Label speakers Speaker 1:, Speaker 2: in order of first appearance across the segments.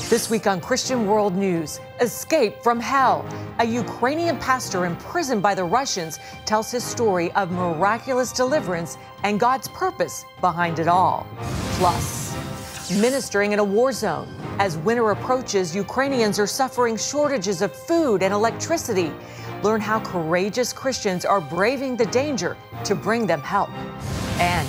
Speaker 1: This week on Christian World News, escape from hell. A Ukrainian pastor imprisoned by the Russians tells his story of miraculous deliverance and God's purpose behind it all. Plus, ministering in a war zone. As winter approaches, Ukrainians are suffering shortages of food and electricity. Learn how courageous Christians are braving the danger to bring them help. And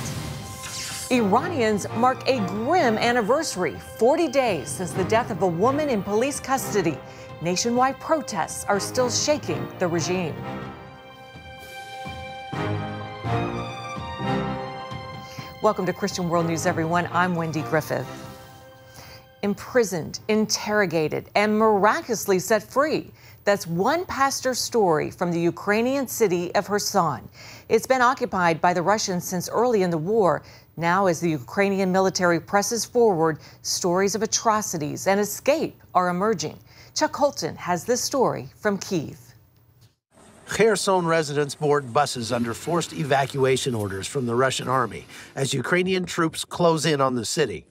Speaker 1: Iranians mark a grim anniversary, 40 days since the death of a woman in police custody. Nationwide protests are still shaking the regime. Welcome to Christian World News, everyone. I'm Wendy Griffith. Imprisoned, interrogated, and miraculously set free. That's one pastor's story from the Ukrainian city of Kherson. It's been occupied by the Russians since early in the war. Now, as the Ukrainian military presses forward, stories of atrocities and escape are emerging. Chuck Holton has this story from Kyiv.
Speaker 2: Kherson residents board buses under forced evacuation orders from the Russian army as Ukrainian troops close in on the city.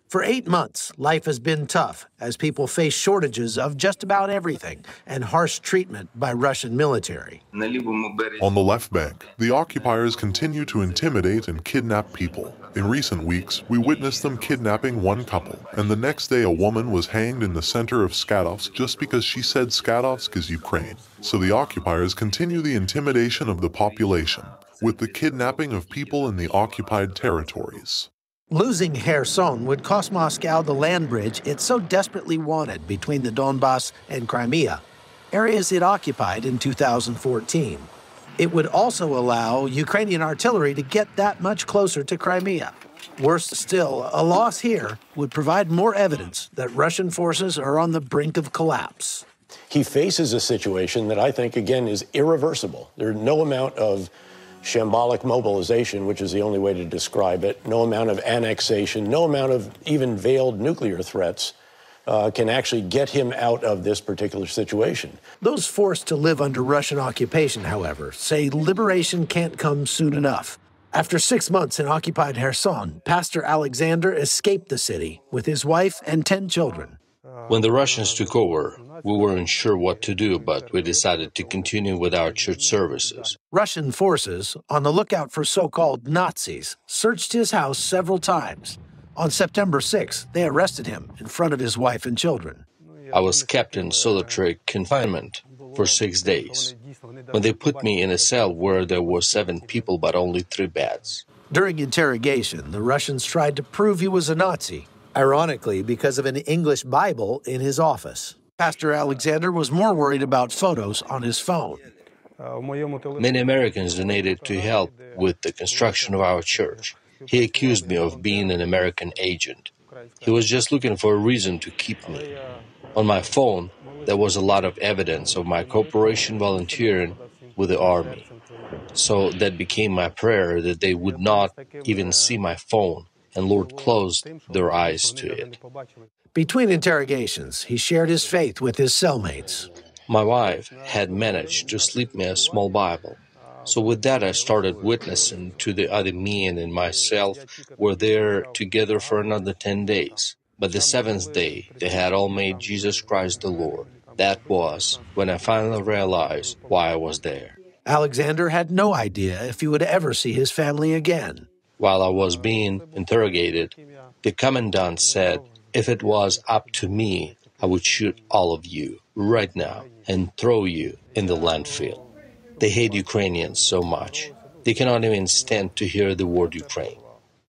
Speaker 2: For 8 months, life has been tough as people face shortages of just about everything and harsh treatment by Russian military.
Speaker 3: On the left bank, the occupiers continue to intimidate and kidnap people. In recent weeks, we witnessed them kidnapping one couple, and the next day a woman was hanged in the center of Skatovsk just because she said Skatovsk is Ukraine. So the occupiers continue the intimidation of the population, with the kidnapping of people in the occupied territories.
Speaker 2: Losing Kherson would cost Moscow the land bridge it so desperately wanted between the Donbass and Crimea, areas it occupied in 2014. It would also allow Ukrainian artillery to get that much closer to Crimea. Worse still, a loss here would provide more evidence that Russian forces are on the brink of collapse.
Speaker 4: He faces a situation that I think, again, is irreversible. There's no amount of shambolic mobilization, which is the only way to describe it, no amount of annexation, no amount of even veiled nuclear threats can actually get him out of this particular situation.
Speaker 2: Those forced to live under Russian occupation, however, say liberation can't come soon enough. After 6 months in occupied Kherson, Pastor Alexander escaped the city with his wife and 10 children.
Speaker 5: When the Russians took over, we weren't sure what to do, but we decided to continue with our church services.
Speaker 2: Russian forces, on the lookout for so-called Nazis, searched his house several times. On September 6th, they arrested him in front of his wife and children.
Speaker 5: I was kept in solitary confinement for 6 days. When they put me in a cell where there were 7 people but only 3 beds.
Speaker 2: During interrogation, the Russians tried to prove he was a Nazi, ironically because of an English Bible in his office. Pastor Alexander was more worried about photos on his phone.
Speaker 5: Many Americans donated to help with the construction of our church. He accused me of being an American agent. He was just looking for a reason to keep me. On my phone, there was a lot of evidence of my cooperation volunteering with the army. So that became my prayer that they would not even see my phone, and Lord closed their eyes to it.
Speaker 2: Between interrogations, he shared his faith with his cellmates.
Speaker 5: My wife had managed to slip me a small Bible. So with that, I started witnessing to the other men and myself were there together for another 10 days. But the 7th day, they had all made Jesus Christ the Lord. That was when I finally realized why I was there.
Speaker 2: Alexander had no idea if he would ever see his family again.
Speaker 5: While I was being interrogated, the commandant said, if it was up to me, I would shoot all of you right now and throw you in the landfill. They hate Ukrainians so much. They cannot even stand to hear the word Ukraine.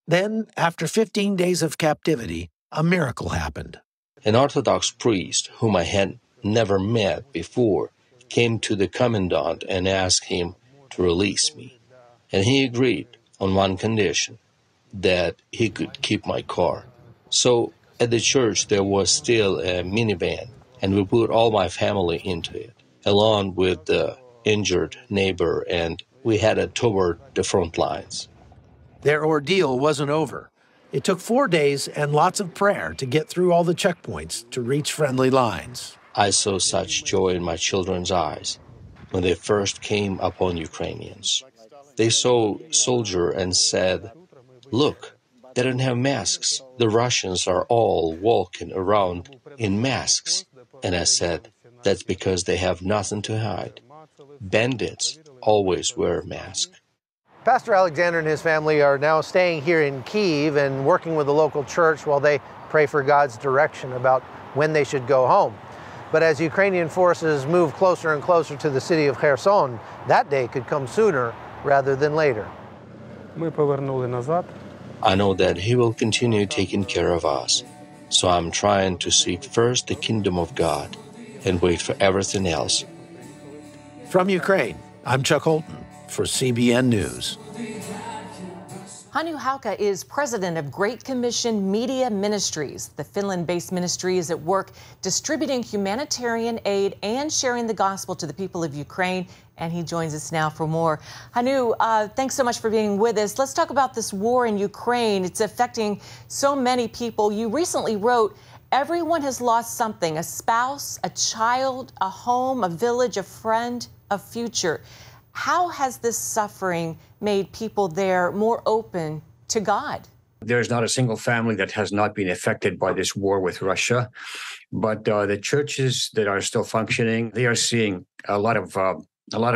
Speaker 2: Then, after 15 days of captivity, a miracle happened.
Speaker 5: An Orthodox priest, whom I had never met before, came to the commandant and asked him to release me. And he agreed on one condition, that he could keep my car. So at the church there was still a minivan, and we put all my family into it, along with the injured neighbor, and we headed toward the front lines.
Speaker 2: Their ordeal wasn't over. It took 4 days and lots of prayer to get through all the checkpoints to reach friendly lines.
Speaker 5: I saw such joy in my children's eyes when they first came upon Ukrainians. They saw a soldier and said, "Look, They don't have masks. The Russians are all walking around in masks. And I said, that's because they have nothing to hide. Bandits always wear masks.
Speaker 2: Pastor Alexander and his family are now staying here in Kyiv and working with the local church while they pray for God's direction about when they should go home. But as Ukrainian forces move closer and closer to the city of Kherson, that day could come sooner rather than later.
Speaker 5: I know that He will continue taking care of us. So I'm trying to seek first the kingdom of God and wait for everything else.
Speaker 2: From Ukraine, I'm Chuck Holton for CBN News.
Speaker 1: Hannu Hauka is president of Great Commission Media Ministries. The Finland-based ministry is at work distributing humanitarian aid and sharing the gospel to the people of Ukraine. And he joins us now for more. Hannu, thanks so much for being with us. Let's talk about this war in Ukraine. It's affecting so many people. You recently wrote, everyone has lost something, a spouse, a child, a home, a village, a friend, a future. How has this suffering made people there more open to God?
Speaker 6: There's not a single family that has not been affected by this war with Russia. But the churches that are still functioning, they are seeing a lot of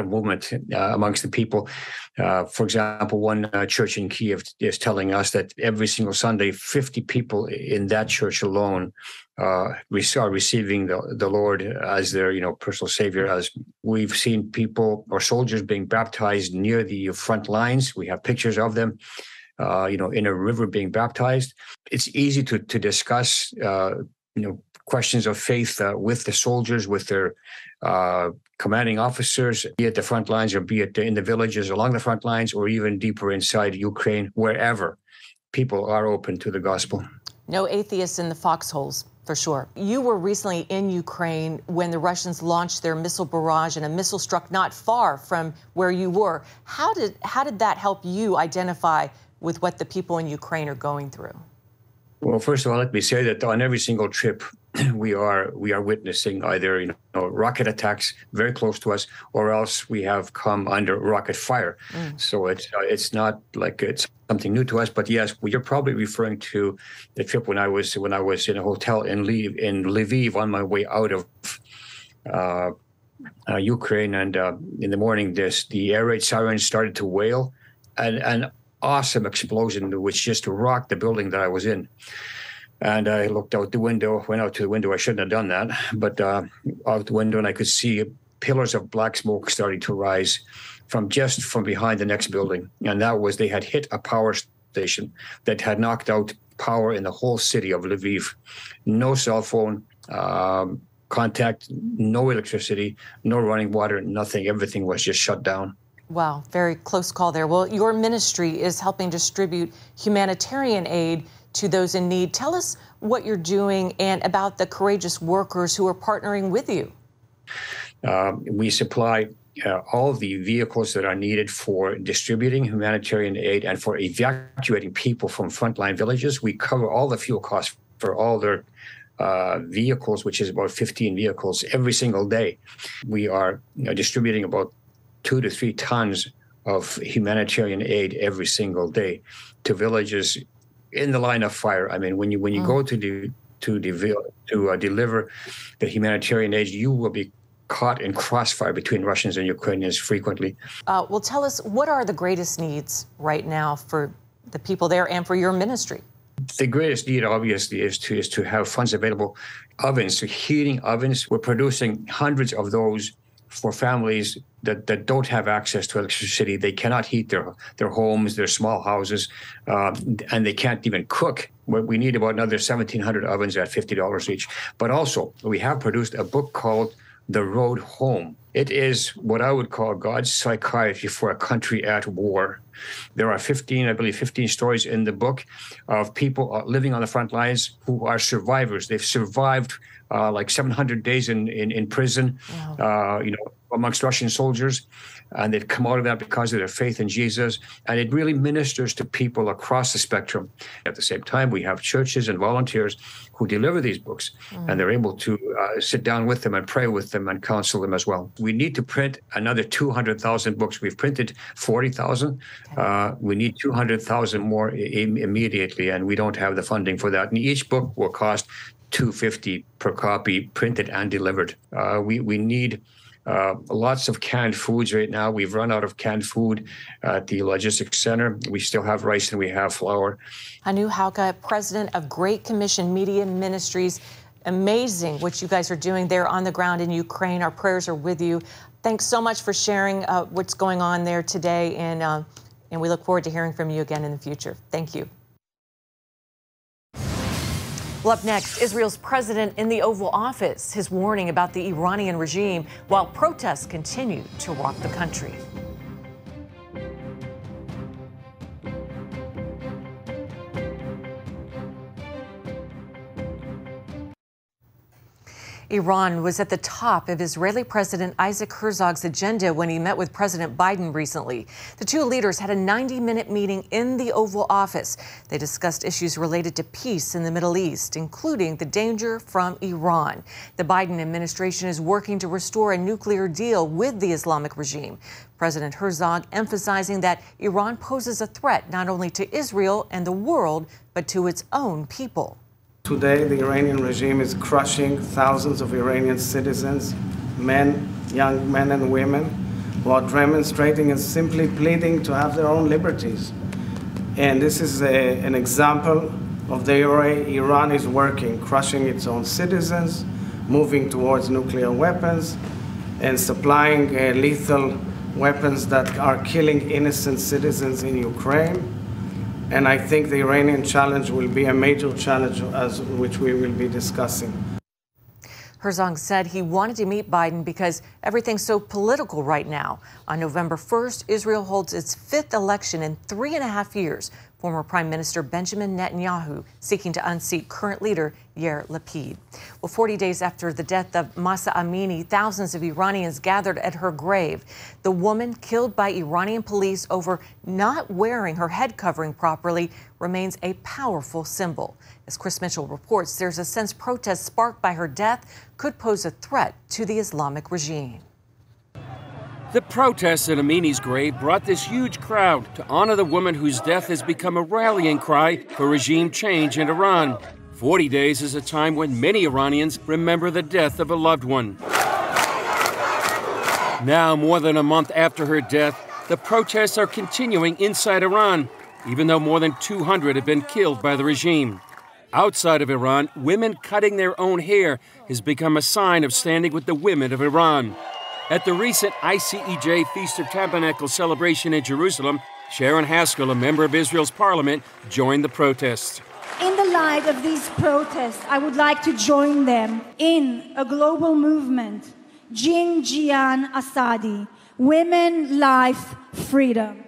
Speaker 6: movement amongst the people. For example, one church in Kyiv is telling us that every single Sunday, 50 people in that church alone are receiving the Lord as their, personal savior. As we've seen people or soldiers being baptized near the front lines. We have pictures of them, in a river being baptized. It's easy to discuss, questions of faith with the soldiers, with their commanding officers, be it the front lines or be it in the villages along the front lines or even deeper inside Ukraine, wherever people are open to the gospel.
Speaker 1: No atheists in the foxholes, for sure. You were recently in Ukraine when the Russians launched their missile barrage and a missile struck not far from where you were. How did that help you identify with what the people in Ukraine are going through?
Speaker 6: Well, first of all, let me say that on every single trip, we are witnessing either rocket attacks very close to us, or else we have come under rocket fire. So it's not like it's something new to us. But yes, you're probably referring to the trip when I was in a hotel in Lviv on my way out of Ukraine, and in the morning, the air raid sirens started to wail, and an awesome explosion which just rocked the building that I was in. And I looked out the window, went out to the window. I shouldn't have done that, but out the window, and I could see pillars of black smoke starting to rise from behind the next building. And they had hit a power station that had knocked out power in the whole city of Lviv. No cell phone contact, no electricity, no running water, nothing. Everything was just shut down.
Speaker 1: Wow, very close call there. Well, your ministry is helping distribute humanitarian aid to those in need. Tell us what you're doing and about the courageous workers who are partnering with you.
Speaker 6: We supply all the vehicles that are needed for distributing humanitarian aid and for evacuating people from frontline villages. We cover all the fuel costs for all their vehicles, which is about 15 vehicles every single day. We are distributing about 2 to 3 tons of humanitarian aid every single day to villages in the line of fire. I mean, when you go to deliver the humanitarian aid, you will be caught in crossfire between Russians and Ukrainians frequently.
Speaker 1: Well, tell us, what are the greatest needs right now for the people there and for your ministry?
Speaker 6: The greatest need, obviously, is to have funds available. Ovens, heating ovens. We're producing hundreds of those for families that don't have access to electricity. They cannot heat their homes, their small houses, and they can't even cook. We need about another 1,700 ovens at $50 each. But also, we have produced a book called The Road Home. It is what I would call God's psychiatry for a country at war. There are 15 stories in the book of people living on the front lines who are survivors. They've survived like 700 days in prison,
Speaker 1: wow.
Speaker 6: amongst Russian soldiers, and they've come out of that because of their faith in Jesus, and it really ministers to people across the spectrum. At the same time, we have churches and volunteers who deliver these books, and they're able to sit down with them and pray with them and counsel them as well. We need to print another 200,000 books. We've printed 40,000. We need 200,000 more immediately, and we don't have the funding for that. And each book will cost $250 per copy, printed and delivered. We need lots of canned foods right now. We've run out of canned food at the logistics center. We still have rice and we have flour.
Speaker 1: Anu Hauka, president of Great Commission Media Ministries. Amazing what you guys are doing there on the ground in Ukraine. Our prayers are with you. Thanks so much for sharing what's going on there today, and we look forward to hearing from you again in the future. Thank you. Well, up next, Israel's president in the Oval Office, his warning about the Iranian regime while protests continue to rock the country. Iran was at the top of Israeli President Isaac Herzog's agenda when he met with President Biden recently. The two leaders had a 90-minute meeting in the Oval Office. They discussed issues related to peace in the Middle East, including the danger from Iran. The Biden administration is working to restore a nuclear deal with the Islamic regime. President Herzog emphasizing that Iran poses a threat not only to Israel and the world, but to its own people.
Speaker 7: Today, the Iranian regime is crushing thousands of Iranian citizens, men, young men and women, who are demonstrating and simply pleading to have their own liberties. And this is an example of the way Iran is working, crushing its own citizens, moving towards nuclear weapons, and supplying lethal weapons that are killing innocent citizens in Ukraine. And I think the Iranian challenge will be a major challenge, which we will be discussing.
Speaker 1: Herzog said he wanted to meet Biden because everything's so political right now. On November 1st, Israel holds its 5th election in 3.5 years. Former Prime Minister Benjamin Netanyahu seeking to unseat current leader Yair Lapid. Well, 40 days after the death of Mahsa Amini, thousands of Iranians gathered at her grave. The woman killed by Iranian police over not wearing her head covering properly remains a powerful symbol. As Chris Mitchell reports, there's a sense protests sparked by her death could pose a threat to the Islamic regime.
Speaker 8: The protests at Amini's grave brought this huge crowd to honor the woman whose death has become a rallying cry for regime change in Iran. 40 days is a time when many Iranians remember the death of a loved one. Now, more than a month after her death, the protests are continuing inside Iran, even though more than 200 have been killed by the regime. Outside of Iran, women cutting their own hair has become a sign of standing with the women of Iran. At the recent ICEJ Feast of Tabernacles celebration in Jerusalem, Sharon Haskell, a member of Israel's parliament, joined the protests.
Speaker 9: In the light of these protests, I would like to join them in a global movement, Jin Jian Asadi, Women, Life, Freedom.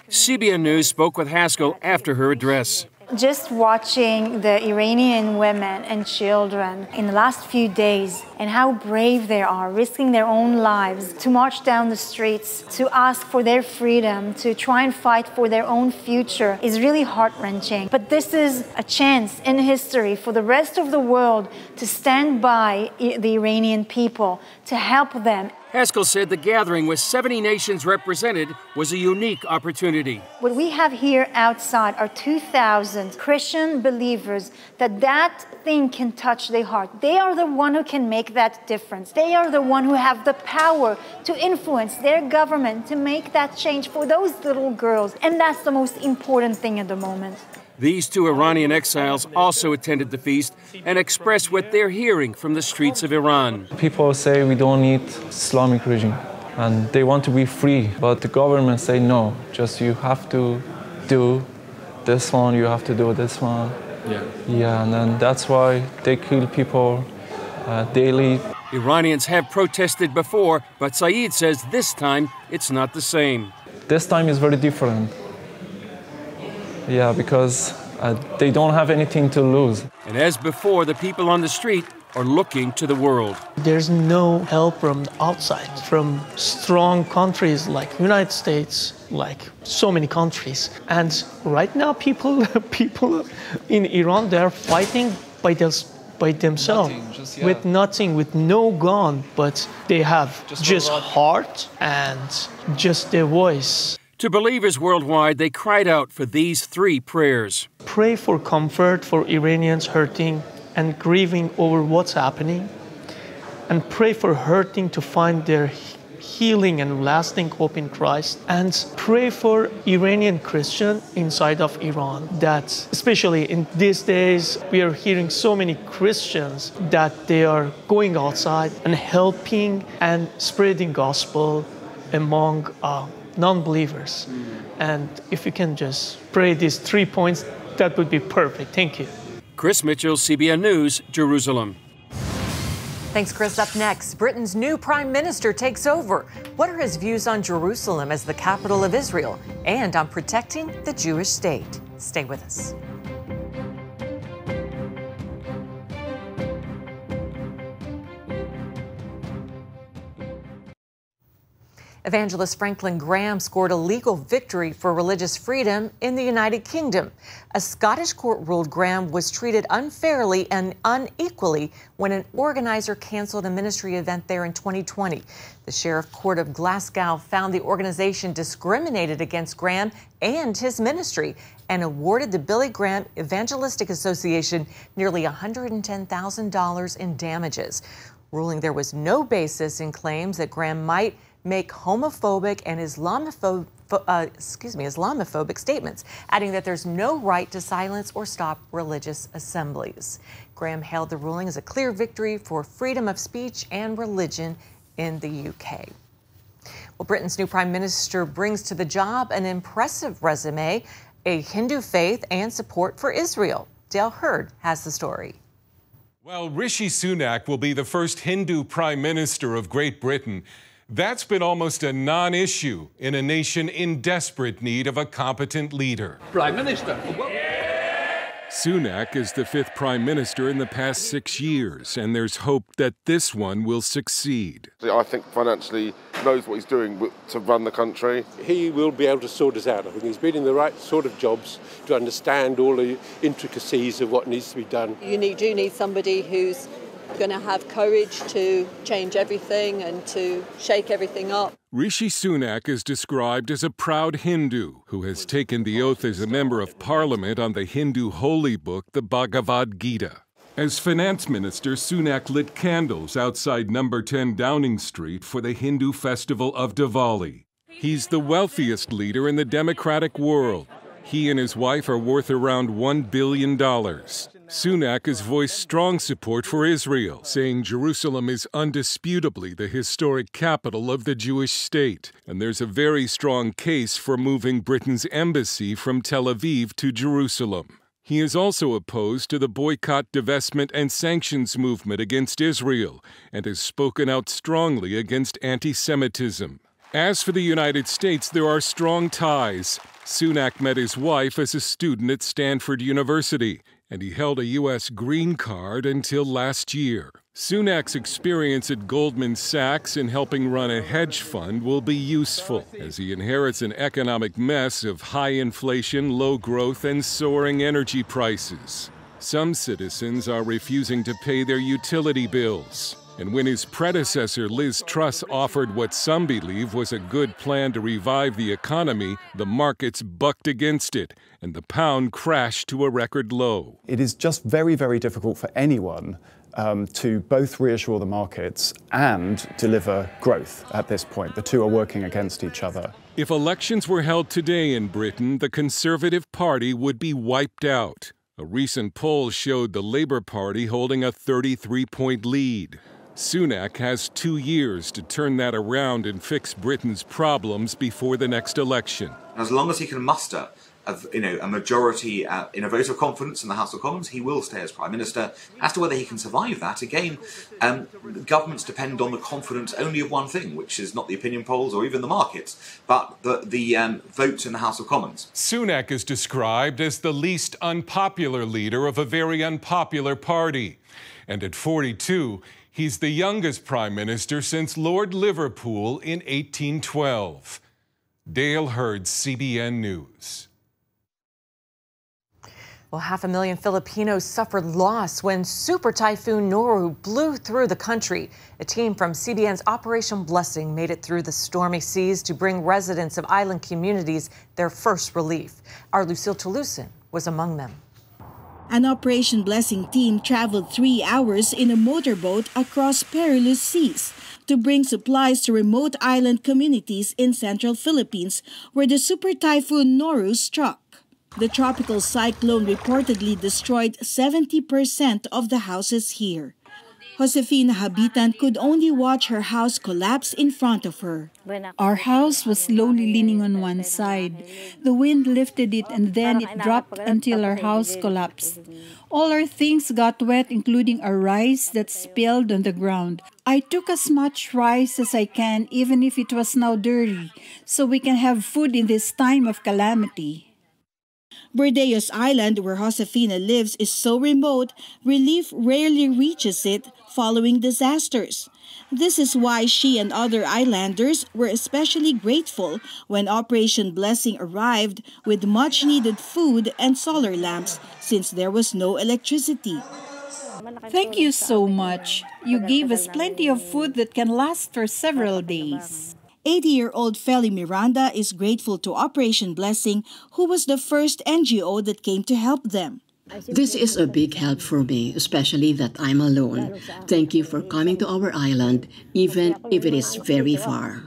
Speaker 8: CBN News spoke with Haskell after her address.
Speaker 9: Just watching the Iranian women and children in the last few days and how brave they are, risking their own lives to march down the streets, to ask for their freedom, to try and fight for their own future is really heart-wrenching. But this is a chance in history for the rest of the world to stand by the Iranian people, to help them.
Speaker 8: Haskell said the gathering with 70 nations represented was a unique opportunity.
Speaker 9: What we have here outside are 2,000 Christian believers that thing can touch their heart. They are the one who can make that difference. They are the one who have the power to influence their government to make that change for those little girls. And that's the most important thing at the moment.
Speaker 8: These two Iranian exiles also attended the feast and expressed what they're hearing from the streets of Iran.
Speaker 10: People say we don't need Islamic regime and they want to be free, but the government say no, just you have to do this one, you have to do this one. Yeah, and then that's why they kill people daily.
Speaker 8: Iranians have protested before, but Saeed says this time it's not the same.
Speaker 10: This time is very different. Yeah, because They don't have anything to lose.
Speaker 8: And as before, the people on the street are looking to the world.
Speaker 11: There's no help from outside, from strong countries like United States, like so many countries. And right now, people in Iran, they're fighting by themselves, with nothing, with no gun, but they have just heart and just their voice.
Speaker 8: To believers worldwide, they cried out for these 3 prayers.
Speaker 11: Pray for comfort for Iranians hurting and grieving over what's happening, and pray for hurting to find their healing and lasting hope in Christ, and pray for Iranian Christians inside of Iran, that especially in these days, we are hearing so many Christians that they are going outside and helping and spreading gospel among non-believers. And if you can just pray these 3 points, that would be perfect. Thank you.
Speaker 8: Chris Mitchell, CBN News, Jerusalem.
Speaker 1: Thanks, Chris. Up next, Britain's new prime minister takes over. What are his views on Jerusalem as the capital of Israel and on protecting the Jewish state? Stay with us. Evangelist Franklin Graham scored a legal victory for religious freedom in the United Kingdom. A Scottish court ruled Graham was treated unfairly and unequally when an organizer canceled a ministry event there in 2020. The Sheriff Court of Glasgow found the organization discriminated against Graham and his ministry and awarded the Billy Graham Evangelistic Association nearly $110,000 in damages, ruling there was no basis in claims that Graham might make homophobic and Islamophobic statements, adding that there's no right to silence or stop religious assemblies. Graham hailed the ruling as a clear victory for freedom of speech and religion in the UK. Well, Britain's new prime minister brings to the job an impressive resume, a Hindu faith, and support for Israel. Dale Hurd has the story.
Speaker 12: Well, Rishi Sunak will be the first Hindu prime minister of Great Britain. That's been almost a non-issue in a nation in desperate need of a competent leader.
Speaker 13: Prime Minister.
Speaker 12: Sunak is the 5th prime minister in the past 6 years, and there's hope that this one will succeed.
Speaker 14: I think financially knows what he's doing to run the country.
Speaker 15: He will be able to sort us out. I think he's been in the right sort of jobs to understand all the intricacies of what needs to be done.
Speaker 16: You do need somebody who's going to have courage to change everything and to shake everything up.
Speaker 12: Rishi Sunak is described as a proud Hindu who has taken the oath as a member of parliament on the Hindu holy book, the Bhagavad Gita. As finance minister, Sunak lit candles outside number 10 Downing Street for the Hindu festival of Diwali. He's the wealthiest leader in the democratic world. He and his wife are worth around $1 billion. Sunak has voiced strong support for Israel, saying Jerusalem is undisputably the historic capital of the Jewish state, and there's a very strong case for moving Britain's embassy from Tel Aviv to Jerusalem. He is also opposed to the boycott, divestment, and sanctions movement against Israel, and has spoken out strongly against anti-Semitism. As for the United States, there are strong ties. Sunak met his wife as a student at Stanford University, and he held a U.S. green card until last year. Sunak's experience at Goldman Sachs in helping run a hedge fund will be useful, as he inherits an economic mess of high inflation, low growth, and soaring energy prices. Some citizens are refusing to pay their utility bills. And when his predecessor Liz Truss offered what some believe was a good plan to revive the economy, the markets bucked against it, and the pound crashed to a record low.
Speaker 17: It is just very, very difficult for anyone to both reassure the markets and deliver growth at this point. The two are working against each other.
Speaker 12: If elections were held today in Britain, the Conservative Party would be wiped out. A recent poll showed the Labour Party holding a 33-point lead. Sunak has 2 years to turn that around and fix Britain's problems before the next election.
Speaker 18: As long as he can muster
Speaker 13: a majority in a vote of confidence in the House of Commons, he will stay as Prime Minister. As to whether he can survive that, again, governments depend on the confidence only of one thing, which is not the opinion polls or even the markets, but the votes in the House of Commons.
Speaker 12: Sunak is described as the least unpopular leader of a very unpopular party. And at 42, he's the youngest Prime Minister since Lord Liverpool in 1812. Dale Hurd, CBN News.
Speaker 1: Well, 500,000 Filipinos suffered loss when Super Typhoon Noru blew through the country. A team from CBN's Operation Blessing made it through the stormy seas to bring residents of island communities their first relief. Our Lucille Toulousan was among them.
Speaker 18: An Operation Blessing team traveled 3 hours in a motorboat across perilous seas to bring supplies to remote island communities in central Philippines where the Super Typhoon Noru struck. The tropical cyclone reportedly destroyed 70% of the houses here. Josefina Habitan could only watch her house collapse in front of her.
Speaker 19: Our house was slowly leaning on one side. The wind lifted it and then it dropped until our house collapsed. All our things got wet, including our rice that spilled on the ground. I took as much rice as I can, even if it was now dirty, so we can have food in this time of calamity.
Speaker 18: Bordeos Island, where Josefina lives, is so remote, relief rarely reaches it following disasters. This is why she and other islanders were especially grateful when Operation Blessing arrived with much-needed food and solar lamps since there was no electricity.
Speaker 19: Thank you so much. You gave us plenty of food that can last for several days.
Speaker 18: 80-year-old Feli Miranda is grateful to Operation Blessing, who was the first NGO that came to help them.
Speaker 20: This is a big help for me, especially that I'm alone. Thank you for coming to our island, even if it is very far.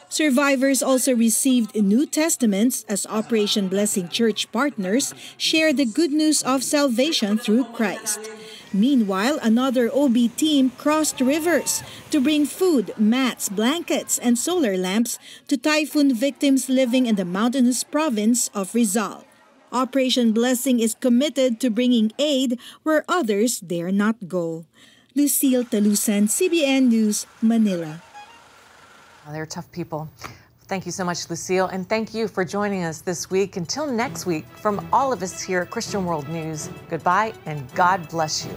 Speaker 18: Survivors also received New Testaments as Operation Blessing Church partners share the good news of salvation through Christ. Meanwhile, another OB team crossed rivers to bring food, mats, blankets, and solar lamps to typhoon victims living in the mountainous province of Rizal. Operation Blessing is committed to bringing aid where others dare not go. Lucille Toulousan, CBN News, Manila.
Speaker 1: Well, they're tough people. Thank you so much, Lucille, and thank you for joining us this week. Until next week, from all of us here at Christian World News, goodbye and God bless you.